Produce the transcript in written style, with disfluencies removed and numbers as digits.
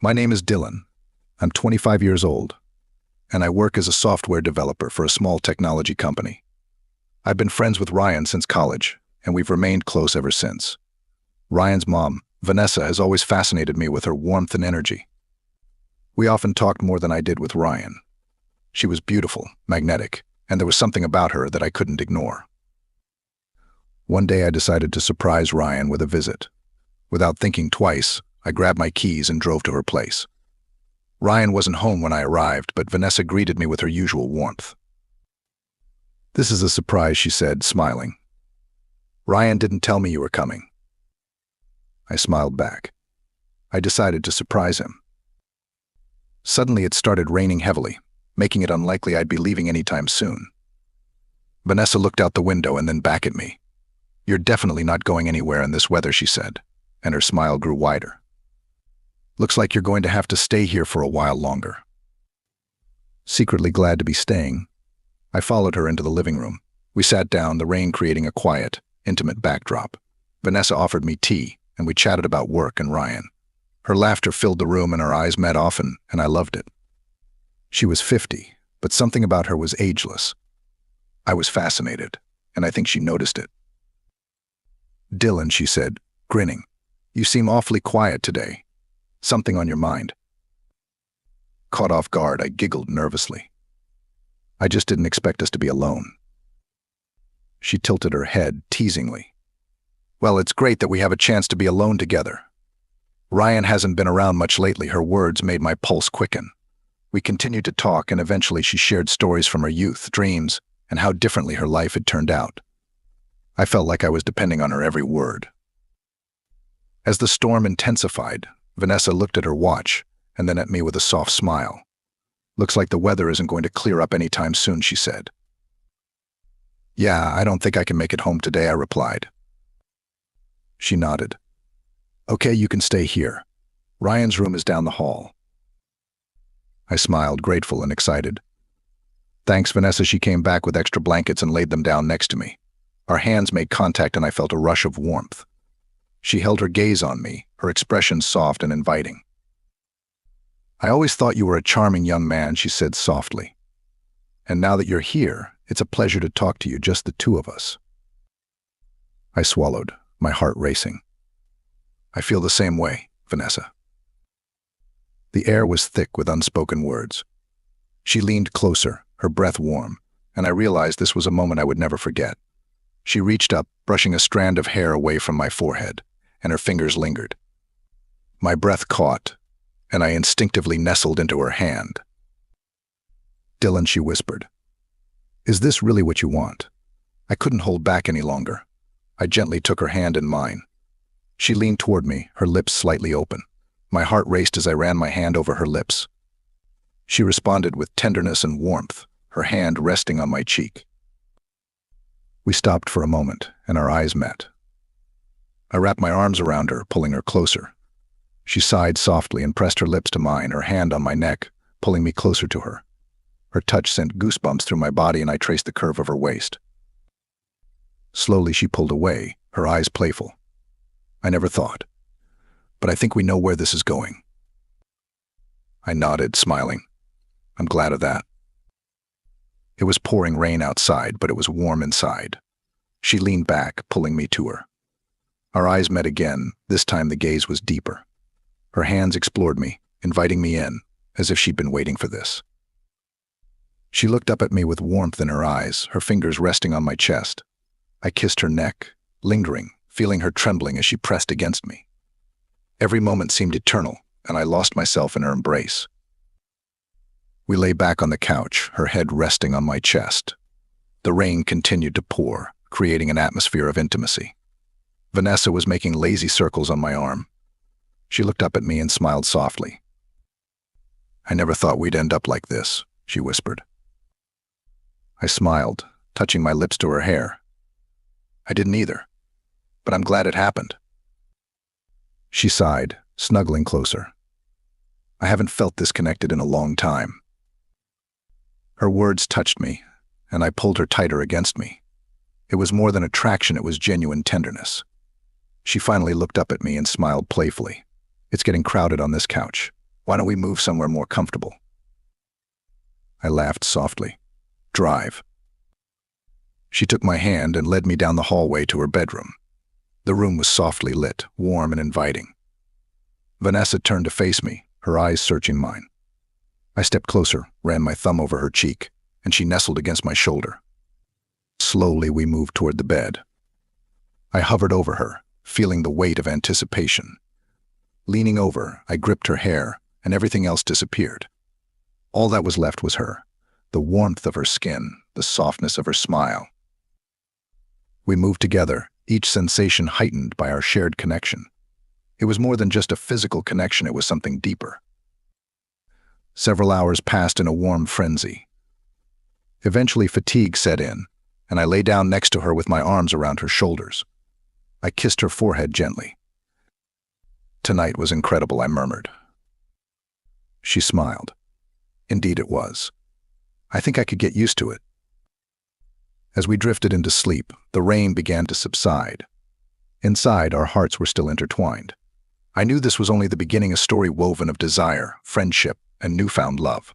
My name is Dylan. I'm 25 years old, and I work as a software developer for a small technology company. I've been friends with Ryan since college, and we've remained close ever since. Ryan's mom, Vanessa, has always fascinated me with her warmth and energy. We often talked more than I did with Ryan. She was beautiful, magnetic, and there was something about her that I couldn't ignore. One day I decided to surprise Ryan with a visit. Without thinking twice, I grabbed my keys and drove to her place. Ryan wasn't home when I arrived, but Vanessa greeted me with her usual warmth. "This is a surprise," she said, smiling. "Ryan didn't tell me you were coming." I smiled back. I decided to surprise him. Suddenly it started raining heavily, making it unlikely I'd be leaving anytime soon. Vanessa looked out the window and then back at me. "You're definitely not going anywhere in this weather," she said, and her smile grew wider. "Looks like you're going to have to stay here for a while longer." Secretly glad to be staying, I followed her into the living room. We sat down, the rain creating a quiet, intimate backdrop. Vanessa offered me tea, and we chatted about work and Ryan. Her laughter filled the room and our eyes met often, and I loved it. She was 50, but something about her was ageless. I was fascinated, and I think she noticed it. "Dylan," she said, grinning, "you seem awfully quiet today. Something on your mind?" Caught off guard, I giggled nervously. I just didn't expect us to be alone. She tilted her head teasingly. "Well, it's great that we have a chance to be alone together. Ryan hasn't been around much lately." Her words made my pulse quicken. We continued to talk, and eventually she shared stories from her youth, dreams, and how differently her life had turned out. I felt like I was depending on her every word. As the storm intensified, Vanessa looked at her watch and then at me with a soft smile. "Looks like the weather isn't going to clear up anytime soon," she said. "Yeah, I don't think I can make it home today," I replied. She nodded. "Okay, you can stay here. Ryan's room is down the hall." I smiled, grateful and excited. "Thanks, Vanessa." She came back with extra blankets and laid them down next to me. Our hands made contact and I felt a rush of warmth. She held her gaze on me, her expression soft and inviting. "I always thought you were a charming young man," she said softly. "And now that you're here, it's a pleasure to talk to you, just the two of us." I swallowed, my heart racing. "I feel the same way, Vanessa." The air was thick with unspoken words. She leaned closer, her breath warm, and I realized this was a moment I would never forget. She reached up, brushing a strand of hair away from my forehead, and her fingers lingered. My breath caught, and I instinctively nestled into her hand. "Dylan," she whispered, "is this really what you want?" I couldn't hold back any longer. I gently took her hand in mine. She leaned toward me, her lips slightly open. My heart raced as I ran my hand over her lips. She responded with tenderness and warmth, her hand resting on my cheek. We stopped for a moment, and our eyes met. I wrapped my arms around her, pulling her closer. She sighed softly and pressed her lips to mine, her hand on my neck, pulling me closer to her. Her touch sent goosebumps through my body, and I traced the curve of her waist. Slowly she pulled away, her eyes playful. "I never thought. But I think we know where this is going." I nodded, smiling. "I'm glad of that." It was pouring rain outside, but it was warm inside. She leaned back, pulling me to her. Our eyes met again. This time the gaze was deeper. Her hands explored me, inviting me in, as if she'd been waiting for this. She looked up at me with warmth in her eyes, her fingers resting on my chest. I kissed her neck, lingering, feeling her trembling as she pressed against me. Every moment seemed eternal, and I lost myself in her embrace. We lay back on the couch, her head resting on my chest. The rain continued to pour, creating an atmosphere of intimacy. Vanessa was making lazy circles on my arm. She looked up at me and smiled softly. "I never thought we'd end up like this," she whispered. I smiled, touching my lips to her hair. "I didn't either, but I'm glad it happened." She sighed, snuggling closer. "I haven't felt this connected in a long time." Her words touched me, and I pulled her tighter against me. It was more than attraction, it was genuine tenderness. She finally looked up at me and smiled playfully. "It's getting crowded on this couch. Why don't we move somewhere more comfortable? I laughed softly. Drive. She took my hand and led me down the hallway to her bedroom. The room was softly lit, warm and inviting. Vanessa turned to face me, her eyes searching mine. I stepped closer, ran my thumb over her cheek, and she nestled against my shoulder. Slowly, we moved toward the bed. I hovered over her, feeling the weight of anticipation. Leaning over, I gripped her hair, and everything else disappeared. All that was left was her, the warmth of her skin, the softness of her smile. We moved together, each sensation heightened by our shared connection. It was more than just a physical connection, it was something deeper. Several hours passed in a warm frenzy. Eventually, fatigue set in, and I lay down next to her with my arms around her shoulders. I kissed her forehead gently. "Tonight was incredible," I murmured. She smiled. Indeed it was. I think I could get used to it. As we drifted into sleep, the rain began to subside. Inside, our hearts were still intertwined. I knew this was only the beginning, a story woven of desire, friendship, and newfound love.